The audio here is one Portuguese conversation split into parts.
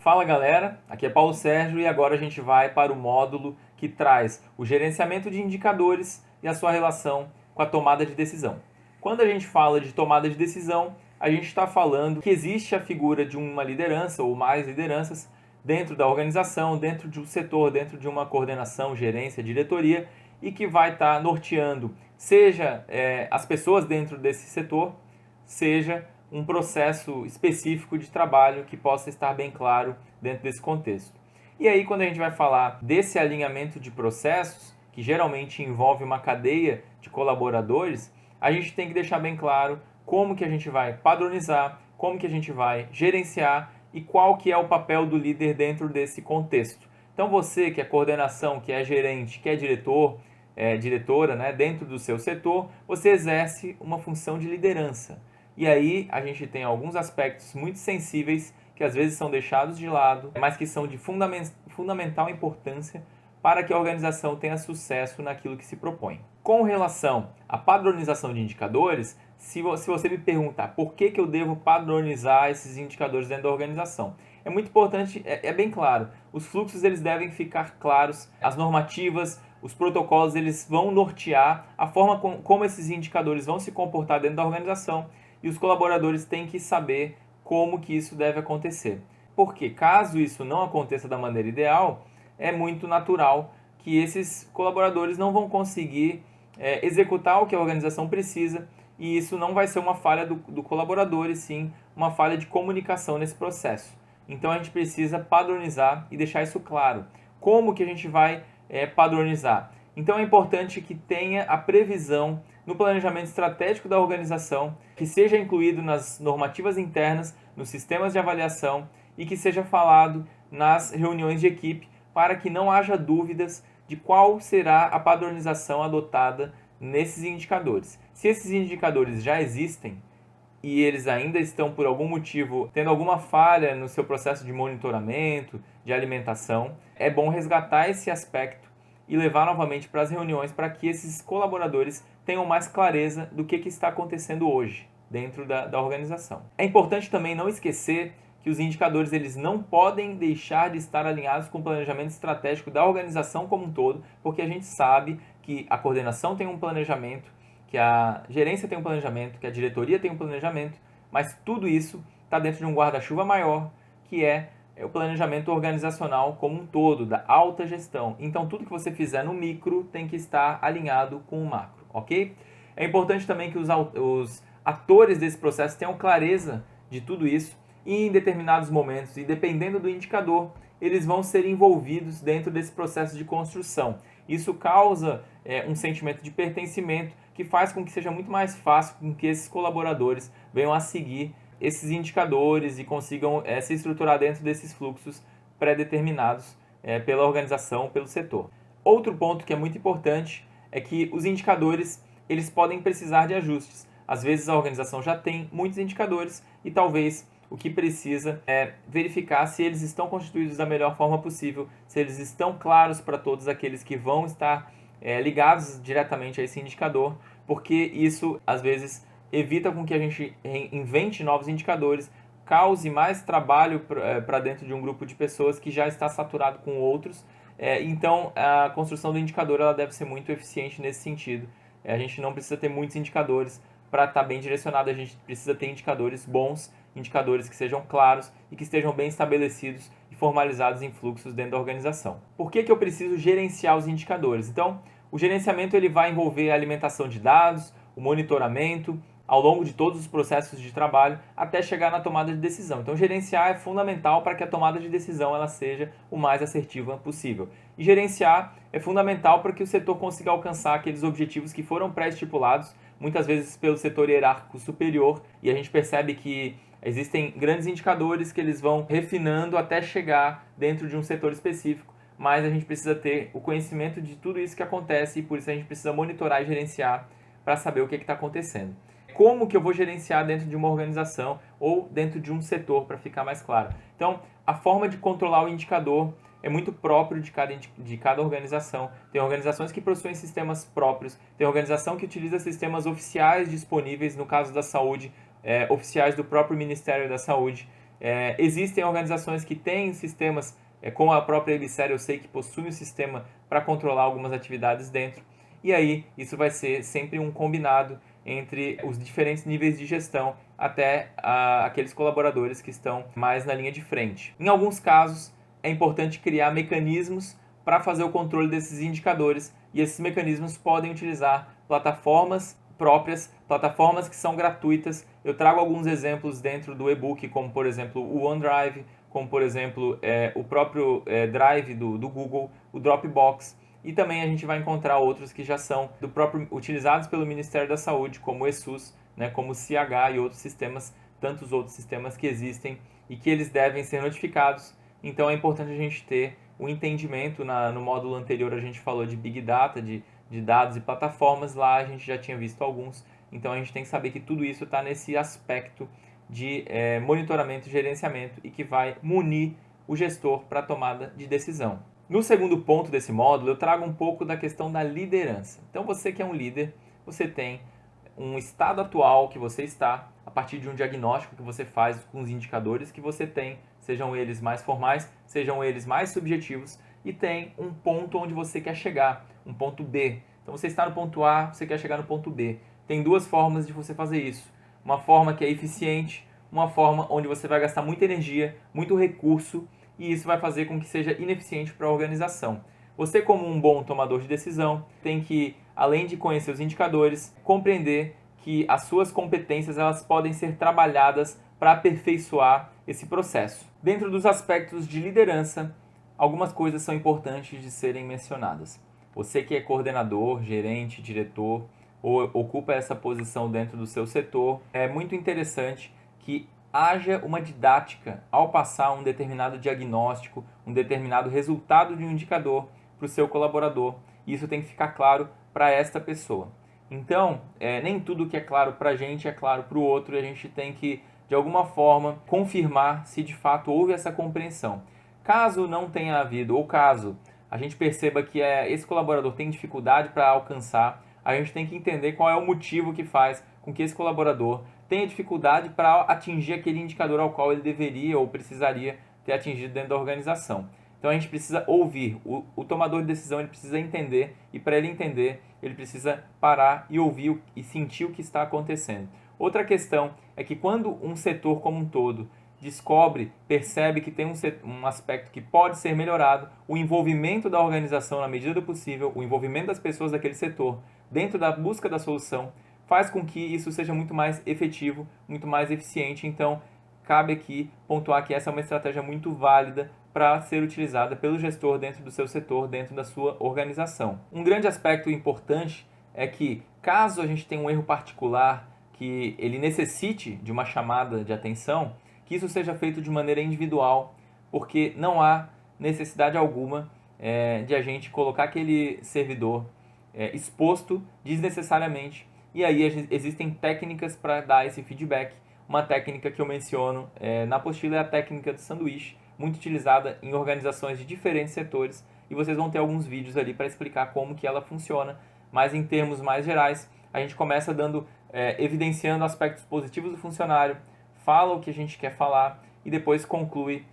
Fala galera, aqui é Paulo Sérgio e agora a gente vai para o módulo que traz o gerenciamento de indicadores e a sua relação com a tomada de decisão. Quando a gente fala de tomada de decisão, a gente está falando que existe a figura de uma liderança ou mais lideranças dentro da organização, dentro de um setor, dentro de uma coordenação, gerência, diretoria e que vai estar norteando, seja as pessoas dentro desse setor, seja um processo específico de trabalho que possa estar bem claro dentro desse contexto. E aí, quando a gente vai falar desse alinhamento de processos, que geralmente envolve uma cadeia de colaboradores, a gente tem que deixar bem claro como que a gente vai padronizar, como que a gente vai gerenciar e qual que é o papel do líder dentro desse contexto. Então você que é coordenação, que é gerente, que é diretor, diretora, né, dentro do seu setor, você exerce uma função de liderança. E aí a gente tem alguns aspectos muito sensíveis que às vezes são deixados de lado, mas que são de fundamental importância para que a organização tenha sucesso naquilo que se propõe. Com relação à padronização de indicadores, se você me perguntar por que eu devo padronizar esses indicadores dentro da organização, é muito importante, é bem claro, os fluxos eles devem ficar claros, as normativas, os protocolos eles vão nortear a forma como esses indicadores vão se comportar dentro da organização e os colaboradores têm que saber como que isso deve acontecer. Porque caso isso não aconteça da maneira ideal, é muito natural que esses colaboradores não vão conseguir executar o que a organização precisa e isso não vai ser uma falha do colaborador, e sim uma falha de comunicação nesse processo. Então a gente precisa padronizar e deixar isso claro. Como que a gente vai padronizar? Então é importante que tenha a previsão no planejamento estratégico da organização, que seja incluído nas normativas internas, nos sistemas de avaliação e que seja falado nas reuniões de equipe para que não haja dúvidas de qual será a padronização adotada nesses indicadores. Se esses indicadores já existem e eles ainda estão por algum motivo tendo alguma falha no seu processo de monitoramento, de alimentação, é bom resgatar esse aspecto e levar novamente para as reuniões para que esses colaboradores tenham mais clareza do que está acontecendo hoje dentro da organização. É importante também não esquecer que os indicadores eles não podem deixar de estar alinhados com o planejamento estratégico da organização como um todo, porque a gente sabe que a coordenação tem um planejamento, que a gerência tem um planejamento, que a diretoria tem um planejamento, mas tudo isso está dentro de um guarda-chuva maior, que é o planejamento organizacional como um todo, da alta gestão. Então, tudo que você fizer no micro tem que estar alinhado com o macro, ok? É importante também que os atores desse processo tenham clareza de tudo isso e em determinados momentos, e dependendo do indicador, eles vão ser envolvidos dentro desse processo de construção. Isso causa um sentimento de pertencimento que faz com que seja muito mais fácil com que esses colaboradores venham a seguir esses indicadores e consigam se estruturar dentro desses fluxos pré-determinados pela organização, pelo setor. Outro ponto que é muito importante é que os indicadores eles podem precisar de ajustes. Às vezes a organização já tem muitos indicadores e talvez o que precisa é verificar se eles estão constituídos da melhor forma possível, se eles estão claros para todos aqueles que vão estar ligados diretamente a esse indicador, porque isso às vezes evita com que a gente invente novos indicadores, cause mais trabalho para dentro de um grupo de pessoas que já está saturado com outros. Então, a construção do indicador ela deve ser muito eficiente nesse sentido. A gente não precisa ter muitos indicadores para estar bem direcionado, a gente precisa ter indicadores bons, indicadores que sejam claros e que estejam bem estabelecidos e formalizados em fluxos dentro da organização. Por que eu preciso gerenciar os indicadores? Então, o gerenciamento ele vai envolver a alimentação de dados, o monitoramento, ao longo de todos os processos de trabalho até chegar na tomada de decisão. Então, gerenciar é fundamental para que a tomada de decisão ela seja o mais assertiva possível. E gerenciar é fundamental para que o setor consiga alcançar aqueles objetivos que foram pré-estipulados, muitas vezes pelo setor hierárquico superior, e a gente percebe que existem grandes indicadores que eles vão refinando até chegar dentro de um setor específico, mas a gente precisa ter o conhecimento de tudo isso que acontece e por isso a gente precisa monitorar e gerenciar para saber o que está acontecendo. Como que eu vou gerenciar dentro de uma organização ou dentro de um setor, para ficar mais claro. Então, a forma de controlar o indicador é muito próprio de cada organização. Tem organizações que possuem sistemas próprios, tem organização que utiliza sistemas oficiais disponíveis, no caso da saúde, oficiais do próprio Ministério da Saúde. Existem organizações que têm sistemas, como a própria Ebicer, eu sei que possui um sistema para controlar algumas atividades dentro, e aí isso vai ser sempre um combinado entre os diferentes níveis de gestão até aqueles colaboradores que estão mais na linha de frente. Em alguns casos, é importante criar mecanismos para fazer o controle desses indicadores, e esses mecanismos podem utilizar plataformas próprias, plataformas que são gratuitas. Eu trago alguns exemplos dentro do e-book, como por exemplo o OneDrive, como por exemplo o próprio Drive do Google, o Dropbox, e também a gente vai encontrar outros que já são utilizados pelo Ministério da Saúde, como o ESUS, né, como o CH e outros sistemas, tantos outros sistemas que existem e que eles devem ser notificados. Então é importante a gente ter o entendimento. No módulo anterior a gente falou de Big Data, de dados e plataformas, lá a gente já tinha visto alguns, então a gente tem que saber que tudo isso está nesse aspecto de monitoramento e gerenciamento e que vai munir o gestor para a tomada de decisão. No segundo ponto desse módulo, eu trago um pouco da questão da liderança. Então você que é um líder, você tem um estado atual que você está, a partir de um diagnóstico que você faz com os indicadores que você tem, sejam eles mais formais, sejam eles mais subjetivos, e tem um ponto onde você quer chegar, um ponto B. Então você está no ponto A, você quer chegar no ponto B. Tem duas formas de você fazer isso. Uma forma que é eficiente, uma forma onde você vai gastar muita energia, muito recurso, e isso vai fazer com que seja ineficiente para a organização. Você, como um bom tomador de decisão, tem que, além de conhecer os indicadores, compreender que as suas competências elas podem ser trabalhadas para aperfeiçoar esse processo. Dentro dos aspectos de liderança, algumas coisas são importantes de serem mencionadas. Você que é coordenador, gerente, diretor, ou ocupa essa posição dentro do seu setor, é muito interessante que haja uma didática ao passar um determinado diagnóstico, um determinado resultado de um indicador para o seu colaborador. Isso tem que ficar claro para esta pessoa. Então, nem tudo que é claro para a gente é claro para o outro, e a gente tem que, de alguma forma, confirmar se de fato houve essa compreensão. Caso não tenha havido, ou caso a gente perceba que esse colaborador tem dificuldade para alcançar, a gente tem que entender qual é o motivo que faz com que esse colaborador tenha dificuldade para atingir aquele indicador ao qual ele deveria ou precisaria ter atingido dentro da organização. Então a gente precisa ouvir, o tomador de decisão ele precisa entender, e para ele entender, ele precisa parar e ouvir e sentir o que está acontecendo. Outra questão é que quando um setor como um todo descobre, percebe que tem um aspecto que pode ser melhorado, o envolvimento da organização na medida do possível, o envolvimento das pessoas daquele setor dentro da busca da solução, faz com que isso seja muito mais efetivo, muito mais eficiente. Então, cabe aqui pontuar que essa é uma estratégia muito válida para ser utilizada pelo gestor dentro do seu setor, dentro da sua organização. Um grande aspecto importante é que, caso a gente tenha um erro particular que ele necessite de uma chamada de atenção, que isso seja feito de maneira individual, porque não há necessidade alguma de a gente colocar aquele servidor exposto desnecessariamente. E aí existem técnicas para dar esse feedback. Uma técnica que eu menciono na apostila é a técnica do sanduíche, muito utilizada em organizações de diferentes setores, e vocês vão ter alguns vídeos ali para explicar como que ela funciona, mas em termos mais gerais, a gente começa evidenciando aspectos positivos do funcionário, fala o que a gente quer falar e depois conclui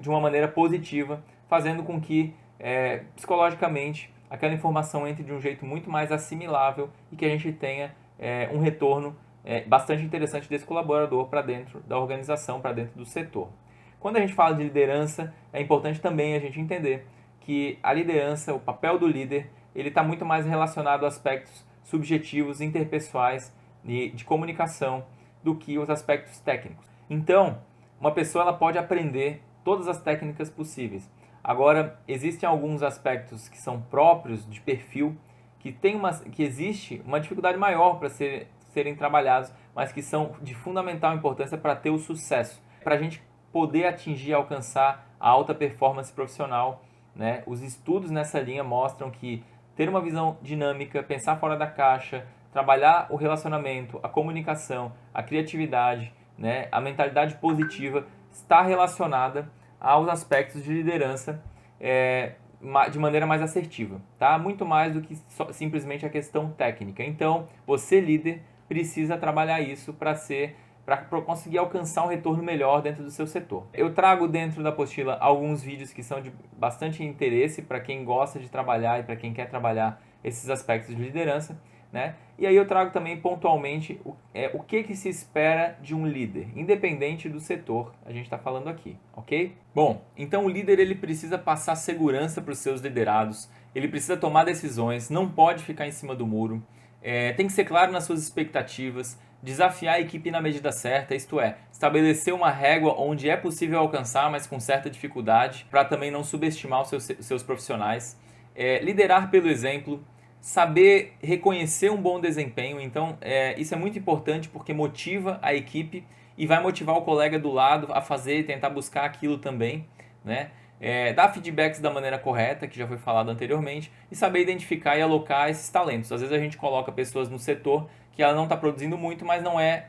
de uma maneira positiva, fazendo com que psicologicamente aquela informação entre de um jeito muito mais assimilável e que a gente tenha um retorno bastante interessante desse colaborador para dentro da organização, para dentro do setor. Quando a gente fala de liderança, é importante também a gente entender que a liderança, o papel do líder, ele está muito mais relacionado a aspectos subjetivos, interpessoais, de comunicação, do que os aspectos técnicos. Então, uma pessoa ela pode aprender todas as técnicas possíveis. Agora, existem alguns aspectos que são próprios de perfil, que existe uma dificuldade maior para serem trabalhados, mas que são de fundamental importância para ter o sucesso. Para a gente poder atingir e alcançar a alta performance profissional, né? Os estudos nessa linha mostram que ter uma visão dinâmica, pensar fora da caixa, trabalhar o relacionamento, a comunicação, a criatividade, né? A mentalidade positiva está relacionada aos aspectos de liderança de maneira mais assertiva, tá? Muito mais do que simplesmente a questão técnica. Então, você líder precisa trabalhar isso para ser para conseguir alcançar um retorno melhor dentro do seu setor. Eu trago dentro da apostila alguns vídeos que são de bastante interesse para quem gosta de trabalhar e para quem quer trabalhar esses aspectos de liderança, né? E aí eu trago também pontualmente o que se espera de um líder, independente do setor a gente está falando aqui, ok? Bom, então o líder ele precisa passar segurança para os seus liderados, ele precisa tomar decisões, não pode ficar em cima do muro, tem que ser claro nas suas expectativas, desafiar a equipe na medida certa, isto é, estabelecer uma régua onde é possível alcançar, mas com certa dificuldade, para também não subestimar os seus profissionais, liderar pelo exemplo, saber reconhecer um bom desempenho. Então, isso é muito importante porque motiva a equipe e vai motivar o colega do lado a fazer e tentar buscar aquilo também, né? Dar feedbacks da maneira correta, que já foi falado anteriormente, e saber identificar e alocar esses talentos. Às vezes a gente coloca pessoas no setor que ela não está produzindo muito, mas não é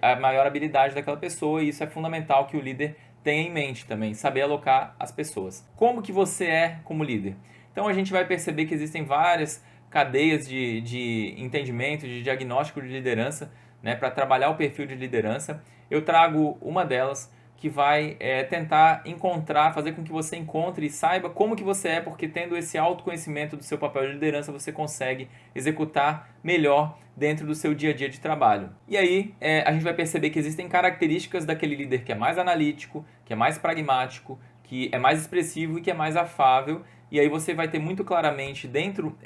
a maior habilidade daquela pessoa, e isso é fundamental que o líder tenha em mente também, saber alocar as pessoas. Como que você é como líder? Então a gente vai perceber que existem várias cadeias de entendimento, de diagnóstico de liderança, né, para trabalhar o perfil de liderança. Eu trago uma delas que vai tentar fazer com que você encontre e saiba como que você é, porque tendo esse autoconhecimento do seu papel de liderança, você consegue executar melhor dentro do seu dia a dia de trabalho. E aí a gente vai perceber que existem características daquele líder que é mais analítico, que é mais pragmático, que é mais expressivo e que é mais afável. E aí você vai ter muito claramente dentro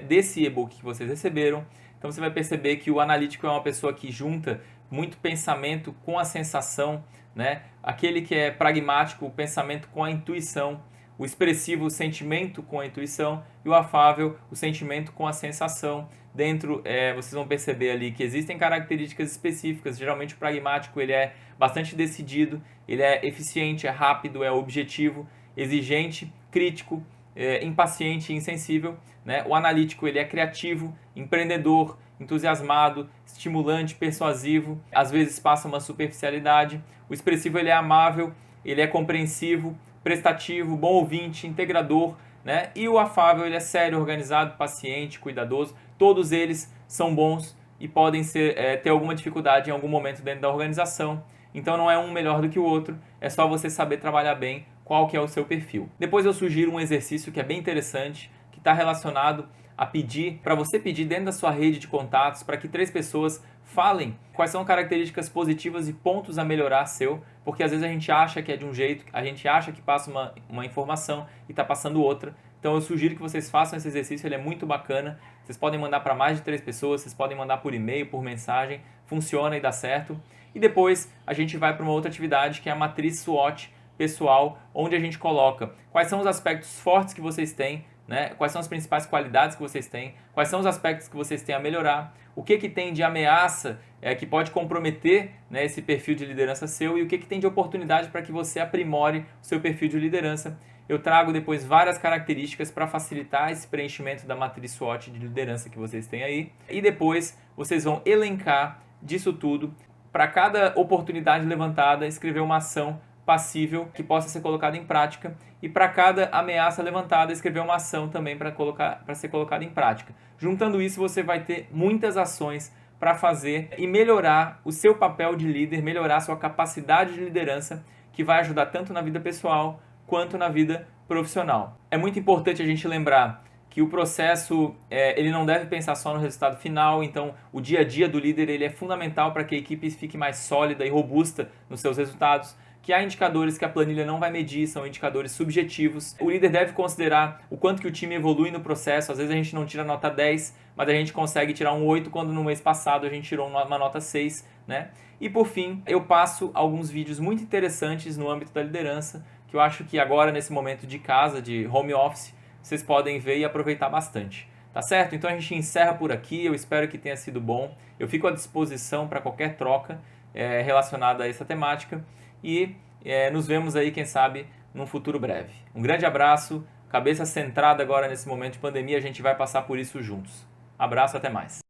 desse e-book que vocês receberam. Então você vai perceber que o analítico é uma pessoa que junta muito pensamento com a sensação, né? Aquele que é pragmático, o pensamento com a intuição, o expressivo, o sentimento com a intuição, e o afável, o sentimento com a sensação. Dentro, vocês vão perceber ali que existem características específicas. Geralmente o pragmático ele é bastante decidido, ele é eficiente, é rápido, é objetivo, exigente, crítico, impaciente e insensível, né? O analítico ele é criativo, empreendedor, entusiasmado, estimulante, persuasivo, às vezes passa uma superficialidade. O expressivo ele é amável, ele é compreensivo, prestativo, bom ouvinte, integrador, né? E o afável ele é sério, organizado, paciente, cuidadoso. Todos eles são bons e podem ter alguma dificuldade em algum momento dentro da organização. Então não é um melhor do que o outro, é só você saber trabalhar bem qual que é o seu perfil. Depois eu sugiro um exercício que é bem interessante, que está relacionado a para você pedir dentro da sua rede de contatos para que 3 pessoas falem quais são características positivas e pontos a melhorar seu, porque às vezes a gente acha que é de um jeito, a gente acha que passa uma informação e está passando outra. Então eu sugiro que vocês façam esse exercício, ele é muito bacana. Vocês podem mandar para mais de 3 pessoas, vocês podem mandar por e-mail, por mensagem, funciona e dá certo. E depois a gente vai para uma outra atividade que é a matriz SWOT pessoal, onde a gente coloca quais são os aspectos fortes que vocês têm, né? Quais são as principais qualidades que vocês têm, quais são os aspectos que vocês têm a melhorar, o que tem de ameaça que pode comprometer, né, esse perfil de liderança seu, e o que tem de oportunidade para que você aprimore o seu perfil de liderança. Eu trago depois várias características para facilitar esse preenchimento da matriz SWOT de liderança que vocês têm aí, e depois vocês vão elencar disso tudo, para cada oportunidade levantada, escrever uma ação passível que possa ser colocada em prática, e para cada ameaça levantada escrever uma ação também para ser colocada em prática. Juntando isso, você vai ter muitas ações para fazer e melhorar o seu papel de líder, melhorar a sua capacidade de liderança, que vai ajudar tanto na vida pessoal quanto na vida profissional. É muito importante a gente lembrar que o processo ele não deve pensar só no resultado final, então o dia a dia do líder ele é fundamental para que a equipe fique mais sólida e robusta nos seus resultados, que há indicadores que a planilha não vai medir, são indicadores subjetivos. O líder deve considerar o quanto que o time evolui no processo. Às vezes a gente não tira nota 10, mas a gente consegue tirar um 8 quando no mês passado a gente tirou uma nota 6, né? E por fim, eu passo alguns vídeos muito interessantes no âmbito da liderança, que eu acho que agora nesse momento de casa, de home office, vocês podem ver e aproveitar bastante. Tá certo? Então a gente encerra por aqui, eu espero que tenha sido bom. Eu fico à disposição para qualquer troca relacionada a essa temática. E nos vemos aí, quem sabe, num futuro breve. Um grande abraço, cabeça centrada agora nesse momento de pandemia, a gente vai passar por isso juntos. Abraço, até mais.